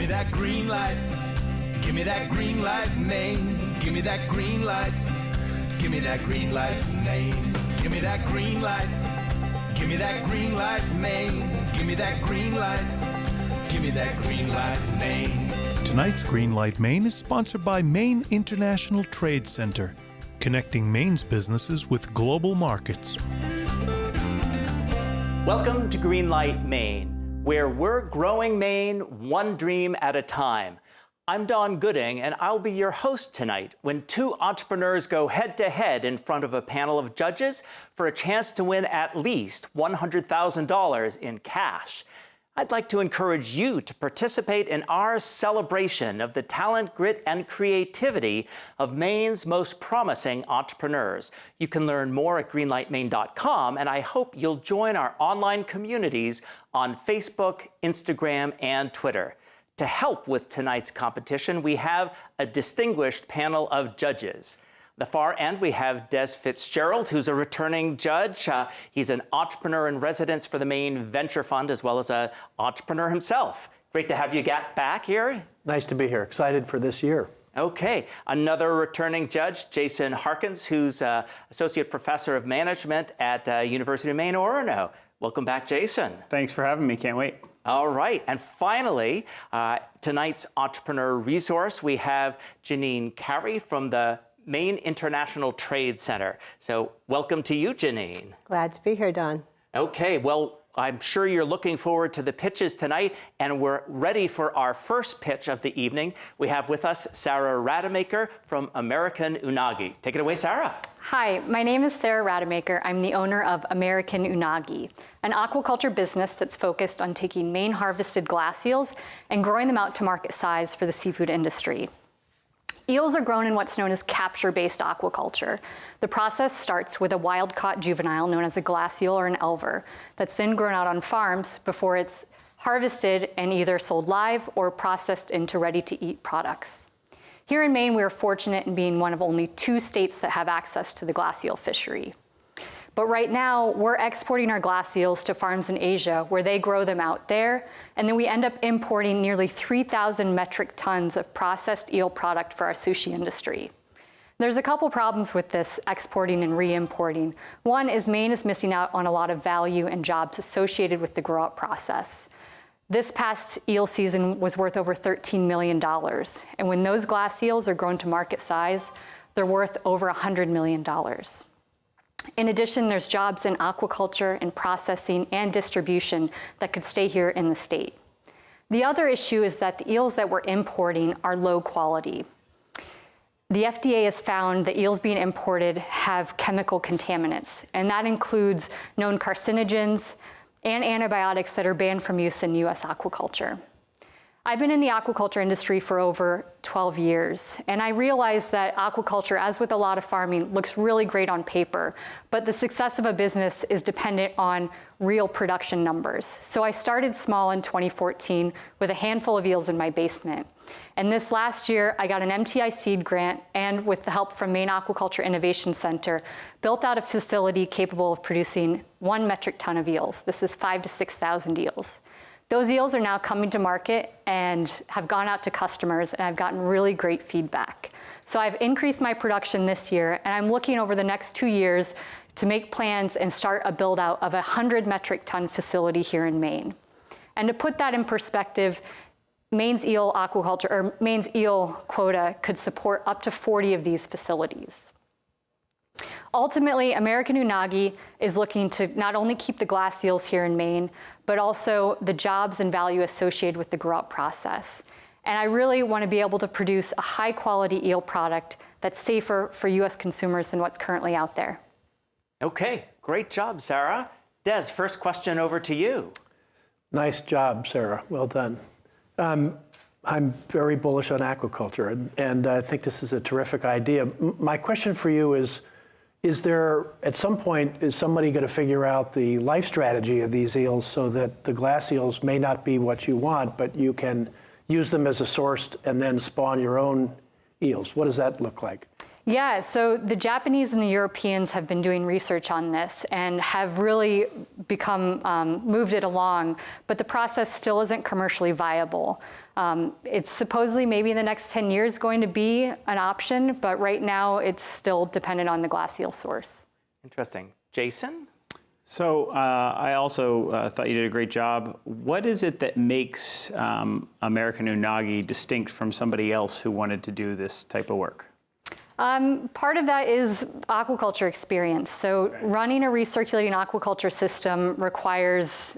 me that green light. Give me that green light, Maine. Give me that green light. Give me that green light, Maine. Give me that green light. Give me that green light, Maine. Give me that green light. Give me that green light, Maine. Tonight's Greenlight Maine is sponsored by Maine International Trade Center, connecting Maine's businesses with global markets. Welcome to Greenlight Maine, where we're growing Maine one dream at a time. I'm Don Gooding, and I'll be your host tonight when two entrepreneurs go head-to-head in front of a panel of judges for a chance to win at least $100,000 in cash. I'd like to encourage you to participate in our celebration of the talent, grit, and creativity of Maine's most promising entrepreneurs. You can learn more at greenlightmaine.com, and I hope you'll join our online communities on Facebook, Instagram, and Twitter. To help with tonight's competition, we have a distinguished panel of judges. The far end, we have Des Fitzgerald, who's a returning judge. He's an entrepreneur in residence for the Maine Venture Fund, as well as an entrepreneur himself. Great to have you back here. Nice to be here. Excited for this year. Okay. Another returning judge, Jason Harkins, who's Associate Professor of Management at University of Maine, Orono. Welcome back, Jason. Thanks for having me. Can't wait. All right. And finally, tonight's entrepreneur resource, we have Janine Carey from the Maine International Trade Center. So welcome to you, Janine. Glad to be here, Don. Okay, well, I'm sure you're looking forward to the pitches tonight, and we're ready for our first pitch of the evening. We have with us Sarah Rademacher from American Unagi. Take it away, Sarah. Hi, my name is Sarah Rademacher. I'm the owner of American Unagi, an aquaculture business that's focused on taking Maine harvested glass eels and growing them out to market size for the seafood industry. Eels are grown in what's known as capture-based aquaculture. The process starts with a wild-caught juvenile known as a glass eel or an elver that's then grown out on farms before it's harvested and either sold live or processed into ready-to-eat products. Here in Maine, we are fortunate in being one of only 2 states that have access to the glass eel fishery. But right now, we're exporting our glass eels to farms in Asia where they grow them out there, and then we end up importing nearly 3,000 metric tons of processed eel product for our sushi industry. There's a couple problems with this exporting and re-importing. One is Maine is missing out on a lot of value and jobs associated with the grow-out process. This past eel season was worth over $13 million, and when those glass eels are grown to market size, they're worth over $100 million. In addition, there's jobs in aquaculture and processing and distribution that could stay here in the state. The other issue is that the eels that we're importing are low quality. The FDA has found that eels being imported have chemical contaminants, and that includes known carcinogens and antibiotics that are banned from use in U.S. aquaculture. I've been in the aquaculture industry for over 12 years, and I realized that aquaculture, as with a lot of farming, looks really great on paper, but the success of a business is dependent on real production numbers. So I started small in 2014 with a handful of eels in my basement. And this last year, I got an MTI seed grant, and with the help from Maine Aquaculture Innovation Center, built out a facility capable of producing 1 metric ton of eels. This is 5,000 to 6,000 eels. Those eels are now coming to market and have gone out to customers, and I've gotten really great feedback. So I've increased my production this year, and I'm looking over the next 2 years to make plans and start a build out of a 100 metric ton facility here in Maine. And to put that in perspective, Maine's eel aquaculture, or Maine's eel quota could support up to 40 of these facilities. Ultimately, American Unagi is looking to not only keep the glass eels here in Maine, but also the jobs and value associated with the grow-out process. And I really want to be able to produce a high-quality eel product that's safer for U.S. consumers than what's currently out there. Okay, great job, Sarah. Des, first question over to you. Nice job, Sarah. Well done. I'm very bullish on aquaculture, and I think this is a terrific idea. My question for you is there, at some point, is somebody going to figure out the life strategy of these eels so that the glass eels may not be what you want, but you can use them as a source and then spawn your own eels? What does that look like? Yeah, so the Japanese and the Europeans have been doing research on this and have really become, moved it along, but the process still isn't commercially viable. It's supposedly maybe in the next 10 years going to be an option, but right now it's still dependent on the glacial source. Interesting. Jason? So I also thought you did a great job. What is it that makes American Unagi distinct from somebody else who wanted to do this type of work? Part of that is aquaculture experience. So running a recirculating aquaculture system requires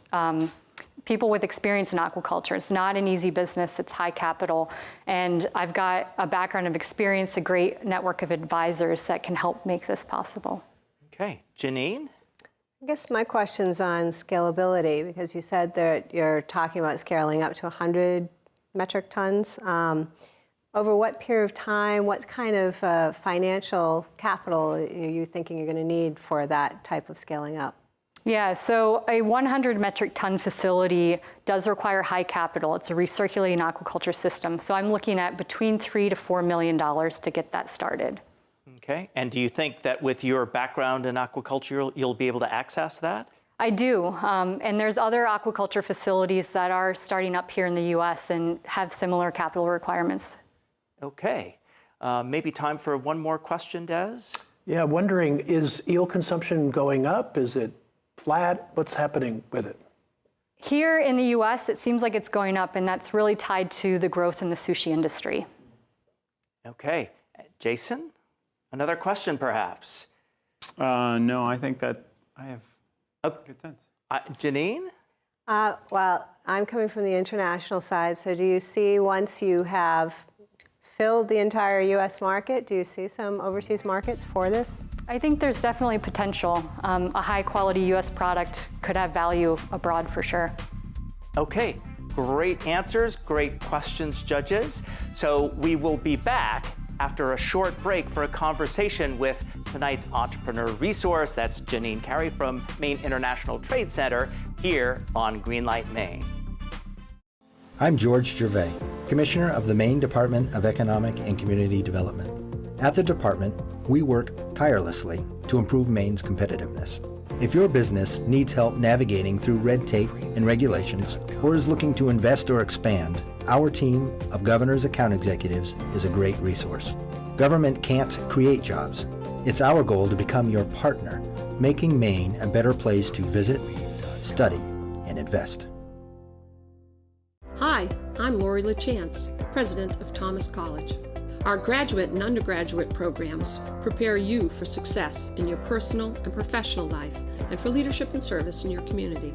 people with experience in aquaculture. It's not an easy business, it's high capital. And I've got a background of experience, a great network of advisors that can help make this possible. Okay, Janine? I guess my question's on scalability, because you said that you're talking about scaling up to 100 metric tons. Over what period of time, what kind of financial capital are you thinking you're going to need for that type of scaling up? Yeah, so a 100 metric ton facility does require high capital. It's a recirculating aquaculture system. So I'm looking at between $3 to $4 million to get that started. Okay, and do you think that with your background in aquaculture, you'll be able to access that? I do, and there's other aquaculture facilities that are starting up here in the US and have similar capital requirements. Okay, maybe time for one more question, Des? Yeah, wondering, is eel consumption going up? Is it flat? What's happening with it? Here in the US, it seems like it's going up, and that's really tied to the growth in the sushi industry. Okay, Jason? Another question, perhaps? No, I think that I have good sense. Janine? Well, I'm coming from the international side, so do you see, once you have filled the entire U.S. market, do you see some overseas markets for this? I think there's definitely potential. A high-quality U.S. product could have value abroad for sure. Okay, great answers, great questions, judges. So we will be back after a short break for a conversation with tonight's entrepreneur resource. That's Bisaillon-Cary from Maine International Trade Center here on Greenlight Maine. I'm George Gervais, Commissioner of the Maine Department of Economic and Community Development. At the department, we work tirelessly to improve Maine's competitiveness. If your business needs help navigating through red tape and regulations, or is looking to invest or expand, our team of governor's account executives is a great resource. Government can't create jobs. It's our goal to become your partner, making Maine a better place to visit, study, and invest. Hi, I'm Lori LaChance, President of Thomas College. Our graduate and undergraduate programs prepare you for success in your personal and professional life and for leadership and service in your community.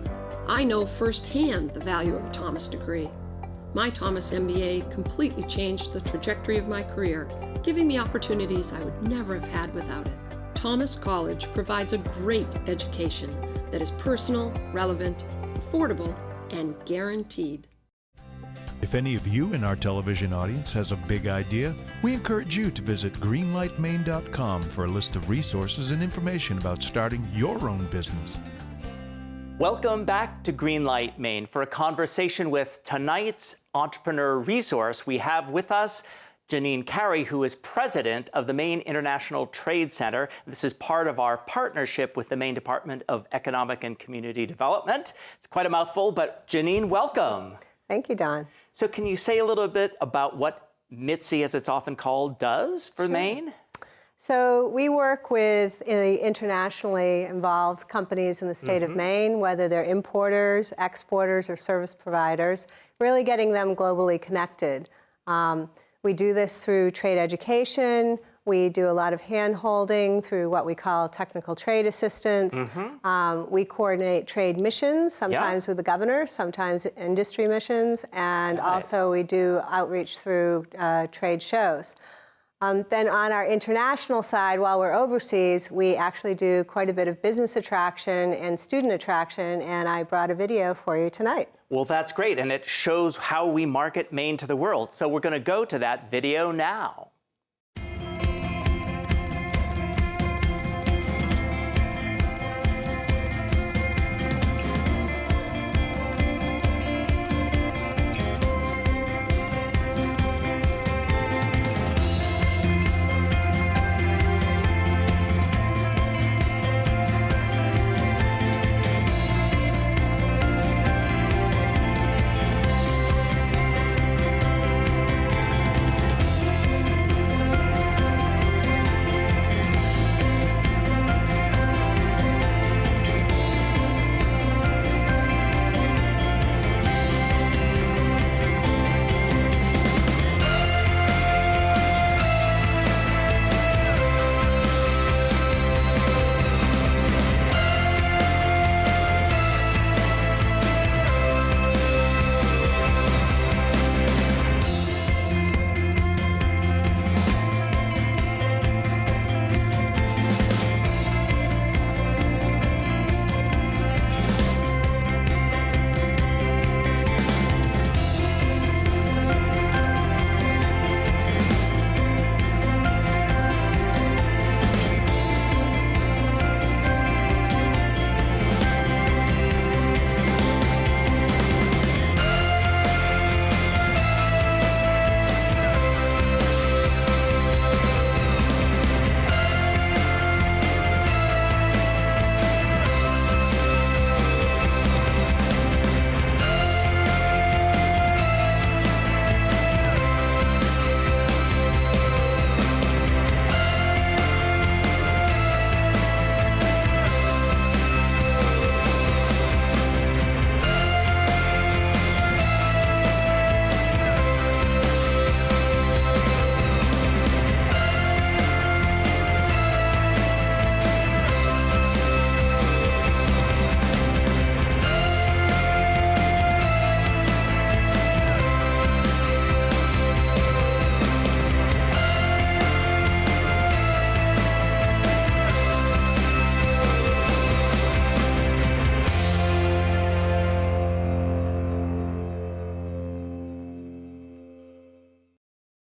I know firsthand the value of a Thomas degree. My Thomas MBA completely changed the trajectory of my career, giving me opportunities I would never have had without it. Thomas College provides a great education that is personal, relevant, affordable, and guaranteed. If any of you in our television audience has a big idea, we encourage you to visit greenlightmaine.com for a list of resources and information about starting your own business. Welcome back to Greenlight Maine for a conversation with tonight's entrepreneur resource. We have with us Bisaillon-Cary, who is president of the Maine International Trade Center. This is part of our partnership with the Maine Department of Economic and Community Development. It's quite a mouthful, but Janine, welcome. Thank you, Don. So can you say a little bit about what Mitzi, as it's often called, does for Maine? So we work with internationally involved companies in the state of Maine, whether they're importers, exporters, or service providers, really getting them globally connected. We do this through trade education. We do a lot of hand-holding through what we call technical trade assistance. We coordinate trade missions, sometimes with the governor, sometimes industry missions, and also we do outreach through trade shows. Then on our international side, while we're overseas, we actually do quite a bit of business attraction and student attraction, and I brought a video for you tonight. Well, that's great, and it shows how we market Maine to the world. So we're going to go to that video now.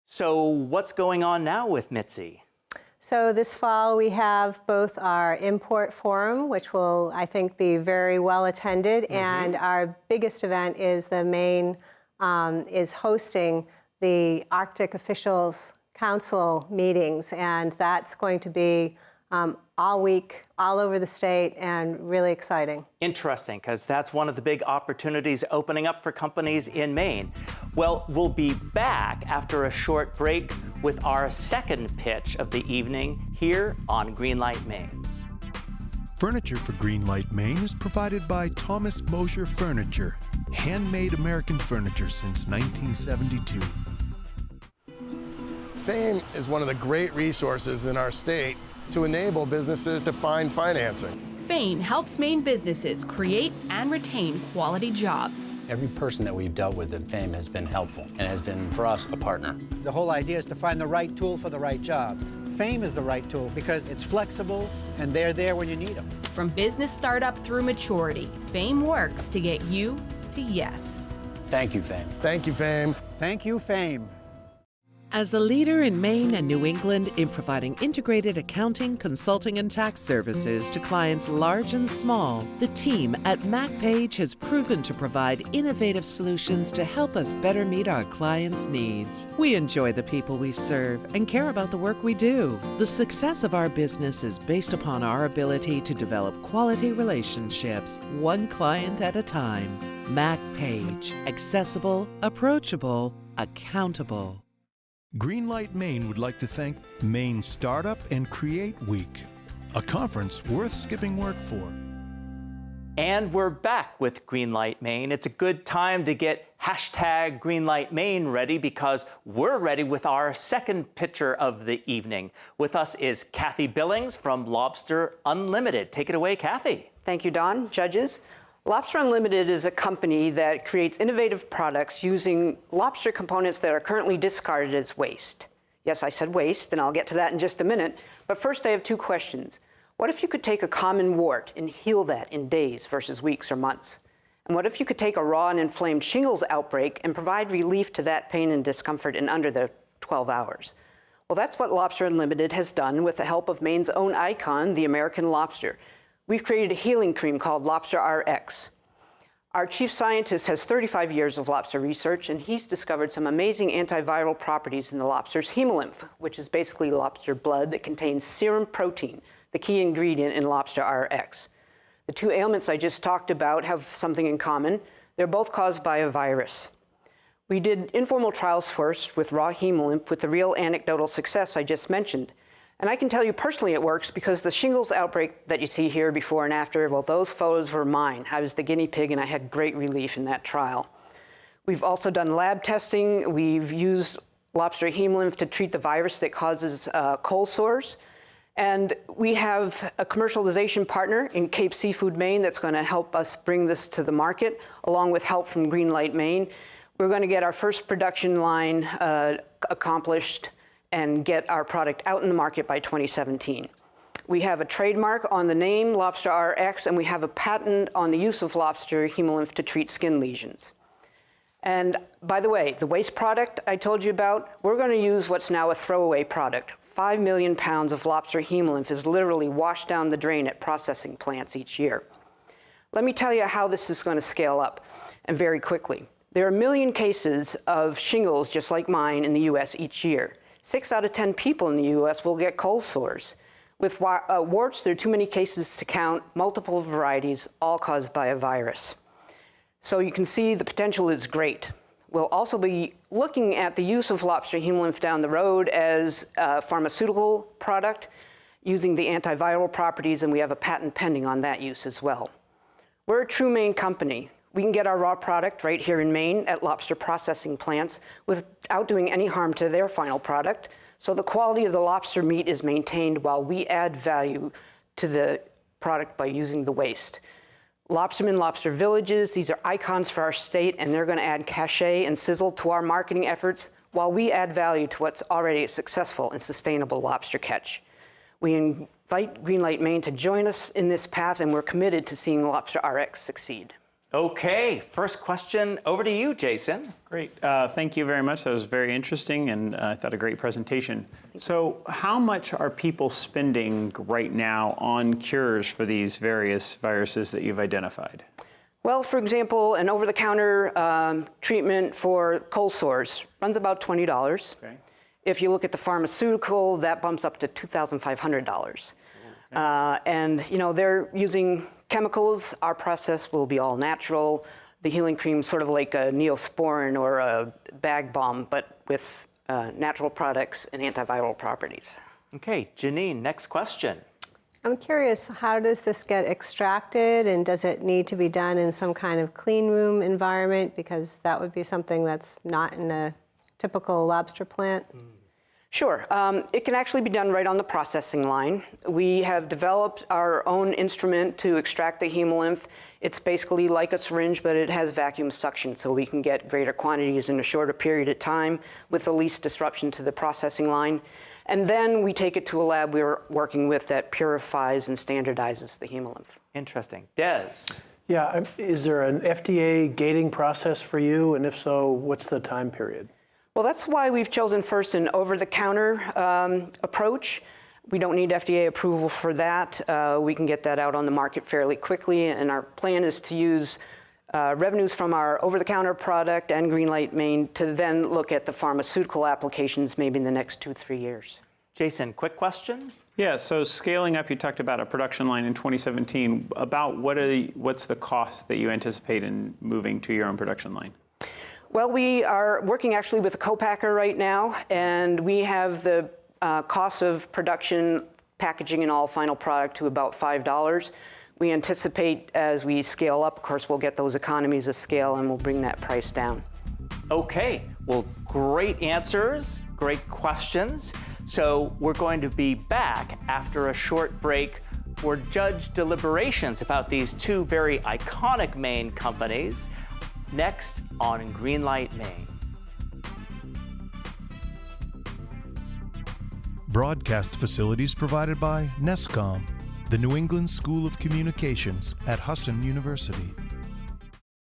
So what's going on now with Mitzi? So this fall we have both our import forum, which will, I think, be very well attended, and our biggest event is the Maine is hosting the Arctic Officials Council meetings, and that's going to be all week, all over the state, and really exciting. Interesting, because that's one of the big opportunities opening up for companies in Maine. Well, we'll be back after a short break with our second pitch of the evening here on Greenlight Maine. Furniture for Greenlight Maine is provided by Thomas Mosier Furniture, handmade American furniture since 1972. Fane is one of the great resources in our state to enable businesses to find financing. Fane helps Maine businesses create and retain quality jobs. Every person that we've dealt with at Fane has been helpful and has been, for us, a partner. The whole idea is to find the right tool for the right job. Fame is the right tool because it's flexible and they're there when you need them. From business startup through maturity, Fame works to get you to yes. Thank you, Fame. Thank you, Fame. Thank you, Fame. As a leader in Maine and New England in providing integrated accounting, consulting, and tax services to clients large and small, the team at Mack Page has proven to provide innovative solutions to help us better meet our clients' needs. We enjoy the people we serve and care about the work we do. The success of our business is based upon our ability to develop quality relationships, one client at a time. Mack Page. Accessible, approachable, accountable. Greenlight Maine would like to thank Maine Startup and Create Week, a conference worth skipping work for. And we're back with Greenlight Maine. It's a good time to get hashtag Greenlight Maine ready because we're ready with our second pitcher of the evening. With us is Kathy Billings from Lobster Unlimited. Take it away, Kathy. Thank you, Don. Judges. Lobster Unlimited is a company that creates innovative products using lobster components that are currently discarded as waste. Yes, I said waste, and I'll get to that in just a minute. But first, I have two questions. What if you could take a common wart and heal that in days versus weeks or months? And what if you could take a raw and inflamed shingles outbreak and provide relief to that pain and discomfort in under the 12 hours? Well, that's what Lobster Unlimited has done with the help of Maine's own icon, the American lobster. We've created a healing cream called Lobster RX. Our chief scientist has 35 years of lobster research, and he's discovered some amazing antiviral properties in the lobster's hemolymph, which is basically lobster blood that contains serum protein, the key ingredient in Lobster RX. The two ailments I just talked about have something in common. They're both caused by a virus. We did informal trials first with raw hemolymph with the real anecdotal success I just mentioned. And I can tell you personally it works because the shingles outbreak that you see here before and after, well, those photos were mine. I was the guinea pig and I had great relief in that trial. We've also done lab testing. We've used lobster hemolymph to treat the virus that causes cold sores. And we have a commercialization partner in Cape Seafood, Maine that's going to help us bring this to the market, along with help from Greenlight Maine. We're going to get our first production line accomplished and get our product out in the market by 2017. We have a trademark on the name Lobster RX, and we have a patent on the use of lobster hemolymph to treat skin lesions. And by the way, the waste product I told you about, we're going to use what's now a throwaway product. 5 million pounds of lobster hemolymph is literally washed down the drain at processing plants each year. Let me tell you how this is going to scale up, and very quickly. There are 1 million cases of shingles just like mine in the US each year. 6 out of 10 people in the US will get cold sores. With warts, there are too many cases to count, multiple varieties, all caused by a virus. So you can see the potential is great. We'll also be looking at the use of lobster hemolymph down the road as a pharmaceutical product using the antiviral properties, and we have a patent pending on that use as well. We're a true Maine company. We can get our raw product right here in Maine at lobster processing plants without doing any harm to their final product. So the quality of the lobster meat is maintained while we add value to the product by using the waste. Lobstermen, lobster villages, these are icons for our state, and they're going to add cachet and sizzle to our marketing efforts while we add value to what's already a successful and sustainable lobster catch. We invite Greenlight Maine to join us in this path, and we're committed to seeing Lobster RX succeed. Okay, first question over to you, Jason. Great. Thank you very much. That was very interesting, and I thought a great presentation. So how much are people spending right now on cures for these various viruses that you've identified? Well, for example, an over-the-counter treatment for cold sores runs about $20. Okay. If you look at the pharmaceutical, that bumps up to $2,500. And they're using chemicals. Our process will be all natural. The healing cream sort of like a Neosporin or a bag balm, but with natural products and antiviral properties. Okay, Janine, next question. I'm curious, how does this get extracted, and does it need to be done in some kind of clean room environment? Because that would be something that's not in a typical lobster plant. Sure. It can actually be done right on the processing line. We have developed our own instrument to extract the hemolymph. It's basically like a syringe, but it has vacuum suction, so we can get greater quantities in a shorter period of time with the least disruption to the processing line. And then we take it to a lab we're working with that purifies and standardizes the hemolymph. Interesting. Des? Yeah, is there an FDA gating process for you? And if so, what's the time period? Well, that's why we've chosen first an over-the-counter approach. We don't need FDA approval for that. We can get that out on the market fairly quickly, and our plan is to use revenues from our over-the-counter product and Greenlight Maine to then look at the pharmaceutical applications maybe in the next 2-3 years. Jason, quick question? Yeah, so scaling up, you talked about a production line in 2017. About what's the cost that you anticipate in moving to your own production line? Well, we are working actually with a co-packer right now, and we have the cost of production, packaging, and all final product to about $5. We anticipate as we scale up, of course, we'll get those economies of scale and we'll bring that price down. Okay, well, great answers, great questions. So we're going to be back after a short break for judge deliberations about these two very iconic Maine companies. Next on Greenlight Maine. Broadcast facilities provided by NESCOM, the New England School of Communications at Husson University.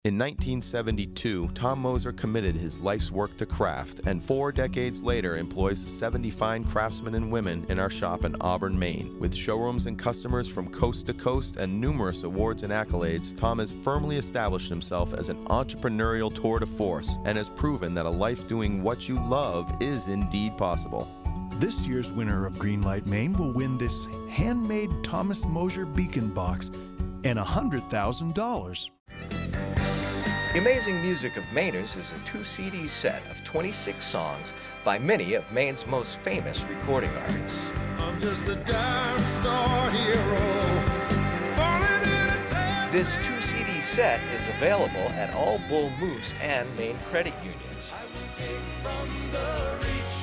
In 1972, Tom Moser committed his life's work to craft, and 4 decades later employs 70 fine craftsmen and women in our shop in Auburn, Maine. With showrooms and customers from coast to coast and numerous awards and accolades, Tom has firmly established himself as an entrepreneurial tour de force and has proven that a life doing what you love is indeed possible. This year's winner of Greenlight Maine will win this handmade Thomas Moser beacon box and $100,000. The Amazing Music of Mainers is a 2-CD set of 26 songs by many of Maine's most famous recording artists. I'm just a dime store hero, falling in a town. This 2-CD set is available at all Bull Moose and Maine credit unions. I will take from the reach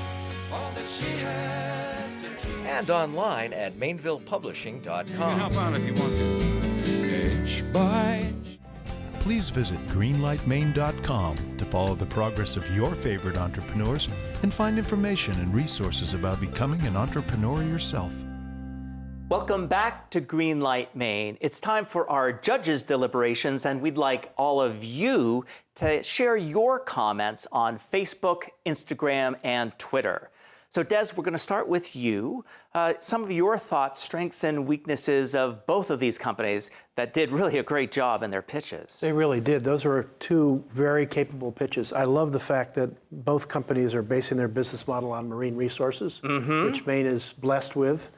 all that she has to keep. And online at mainvillepublishing.com. You can help out if you want to. H by Please visit greenlightmaine.com to follow the progress of your favorite entrepreneurs and find information and resources about becoming an entrepreneur yourself. Welcome back to Greenlight Maine. It's time for our judges' deliberations, and we'd like all of you to share your comments on Facebook, Instagram, and Twitter. So, Des, we're going to start with you. Some of your thoughts, strengths, and weaknesses of both of these companies that did really a great job in their pitches. They really did. Those were two very capable pitches. I love the fact that both companies are basing their business model on marine resources, which Maine is blessed with.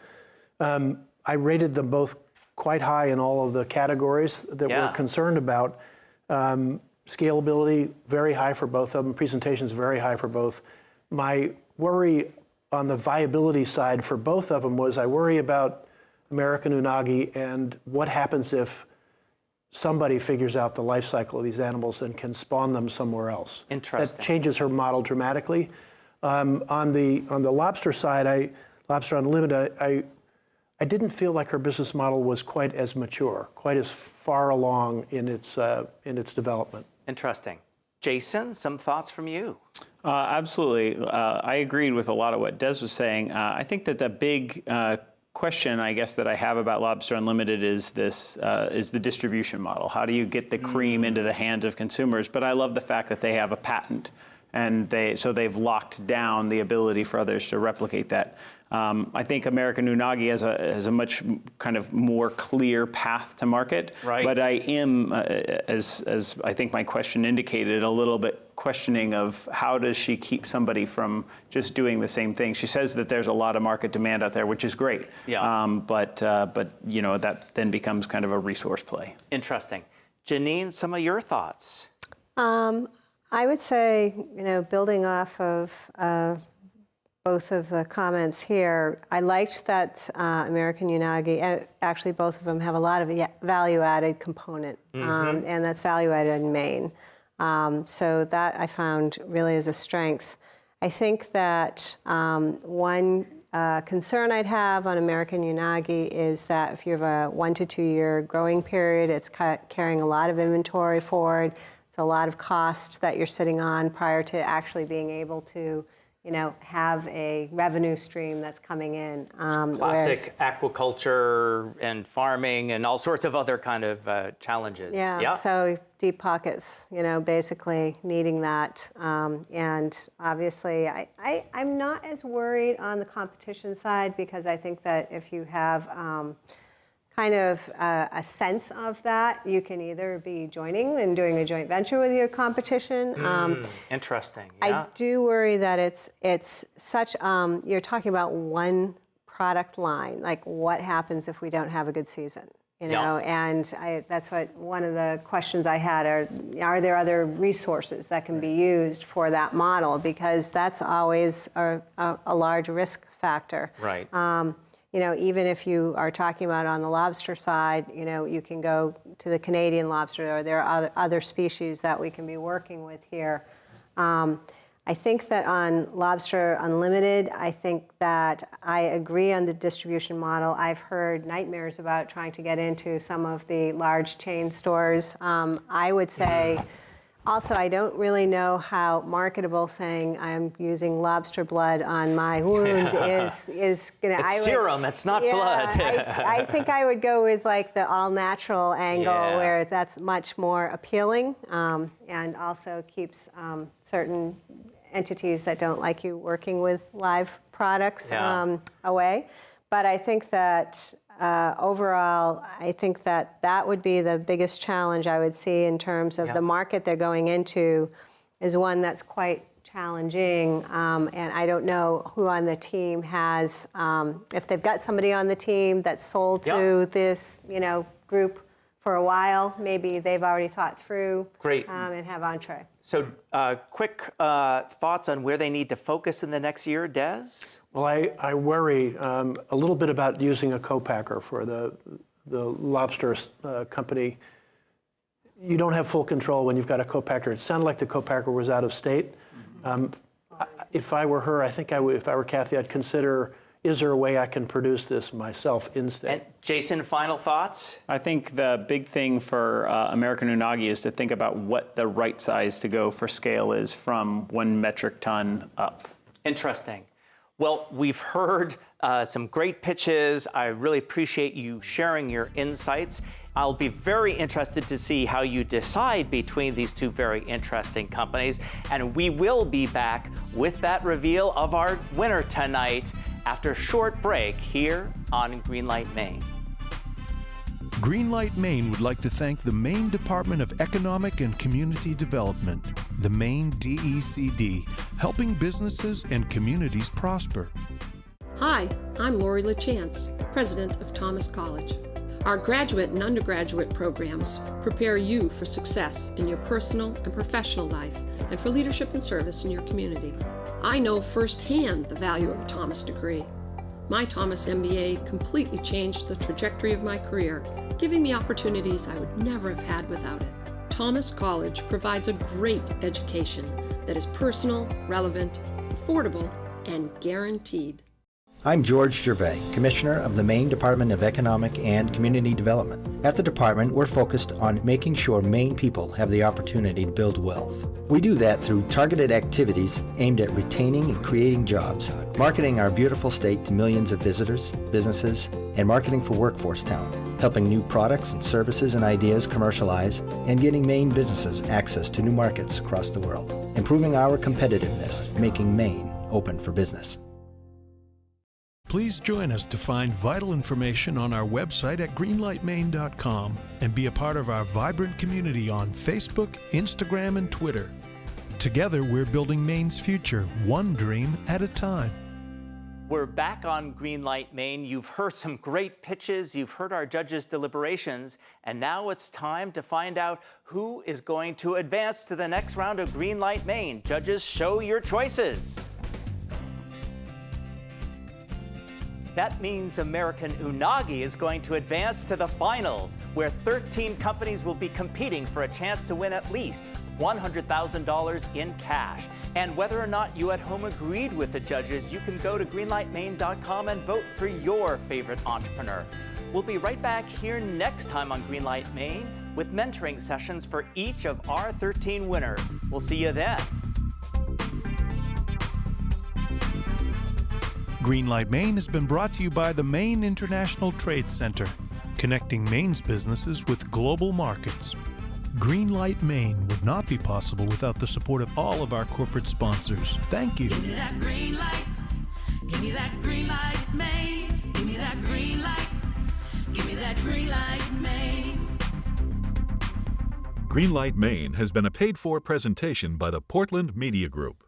I rated them both quite high in all of the categories that we're concerned about. Scalability, very high for both of them. Presentations, very high for both. My worry on the viability side for both of them was I worry about American Unagi and what happens if somebody figures out the life cycle of these animals and can spawn them somewhere else. Interesting. That changes her model dramatically. On the lobster side, Lobster Unlimited, I didn't feel like her business model was quite as mature, quite as far along in its development. Interesting. Jason, some thoughts from you? Absolutely. I agreed with a lot of what Des was saying. I think that the big question, I guess, that I have about Lobster Unlimited is this: is the distribution model. How do you get the cream into the hands of consumers? But I love the fact that they have a patent, and they've locked down the ability for others to replicate that. I think American Unagi has a much kind of more clear path to market. Right. But I am, as I think my question indicated, a little bit questioning of how does she keep somebody from just doing the same thing. She says that there's a lot of market demand out there, which is great. Yeah. But you know, that then becomes kind of a resource play. Interesting. Janine, some of your thoughts? I would say, you know, building off of both of the comments here, I liked that American Unagi, actually both of them have a lot of value-added component, and that's value-added in Maine. So that I found really is a strength. I think that one concern I'd have on American Unagi is that if you have a 1 to 2 year growing period, it's carrying a lot of inventory forward. It's a lot of cost that you're sitting on prior to actually being able to, you know, have a revenue stream that's coming in. Classic aquaculture and farming and all sorts of other kind of challenges. Yeah, so deep pockets, you know, basically needing that. And obviously, I'm not as worried on the competition side because I think that if you have kind of a sense of that, you can either be joining and doing a joint venture with your competition. Interesting. Yeah. I do worry that it's such, you're talking about one product line, like what happens if we don't have a good season, you know? And that's what one of the questions I had are there other resources that can be used for that model? Because that's always a large risk factor. Right. You know, even if you are talking about on the lobster side, you know, you can go to the Canadian lobster, or there are other species that we can be working with here. I think that on Lobster Unlimited, I think that I agree on the distribution model. I've heard nightmares about trying to get into some of the large chain stores. I would say, also, I don't really know how marketable saying I'm using lobster blood on my wound is going to. It's serum. It's not blood. I think I would go with like the all-natural angle where that's much more appealing, and also keeps certain entities that don't like you working with live products away. But I think that overall, I think that that would be the biggest challenge I would see in terms of the market they're going into is one that's quite challenging. And I don't know who on the team has, if they've got somebody on the team that's sold to this, you know, group for a while, maybe they've already thought through and have entree. So quick thoughts on where they need to focus in the next year, Des? Well, I worry a little bit about using a co-packer for the lobster company. You don't have full control when you've got a co-packer. It sounded like the co-packer was out of state. If I were her, I think I would, if I were Kathy, I'd consider, is there a way I can produce this myself instead? And Jason, final thoughts? I think the big thing for American Unagi is to think about what the right size to go for scale is from 1 metric ton up. Interesting. Well, we've heard some great pitches. I really appreciate you sharing your insights. I'll be very interested to see how you decide between these two very interesting companies. And we will be back with that reveal of our winner tonight after a short break here on Greenlight Maine. Greenlight Maine would like to thank the Maine Department of Economic and Community Development, the Maine DECD, helping businesses and communities prosper. Hi, I'm Lori LaChance, president of Thomas College. Our graduate and undergraduate programs prepare you for success in your personal and professional life and for leadership and service in your community. I know firsthand the value of a Thomas degree. My Thomas MBA completely changed the trajectory of my career, giving me opportunities I would never have had without it. Thomas College provides a great education that is personal, relevant, affordable, and guaranteed. I'm George Gervais, Commissioner of the Maine Department of Economic and Community Development. At the department, we're focused on making sure Maine people have the opportunity to build wealth. We do that through targeted activities aimed at retaining and creating jobs, marketing our beautiful state to millions of visitors, businesses, and marketing for workforce talent, helping new products and services and ideas commercialize, and getting Maine businesses access to new markets across the world, improving our competitiveness, making Maine open for business. Please join us to find vital information on our website at greenlightmaine.com and be a part of our vibrant community on Facebook, Instagram, and Twitter. Together, we're building Maine's future, one dream at a time. We're back on Greenlight Maine. You've heard some great pitches, you've heard our judges' deliberations, and now it's time to find out who is going to advance to the next round of Greenlight Maine. Judges, show your choices. That means American Unagi is going to advance to the finals, where 13 companies will be competing for a chance to win at least $100,000 in cash. And whether or not you at home agreed with the judges, you can go to greenlightmaine.com and vote for your favorite entrepreneur. We'll be right back here next time on Greenlight Maine with mentoring sessions for each of our 13 winners. We'll see you then. Greenlight Maine has been brought to you by the Maine International Trade Center, connecting Maine's businesses with global markets. Greenlight Maine would not be possible without the support of all of our corporate sponsors. Thank you. Give me that green light. Give me that green light, Maine. Give me that green light. Give me that green light, Maine. Greenlight Maine has been a paid-for presentation by the Portland Media Group.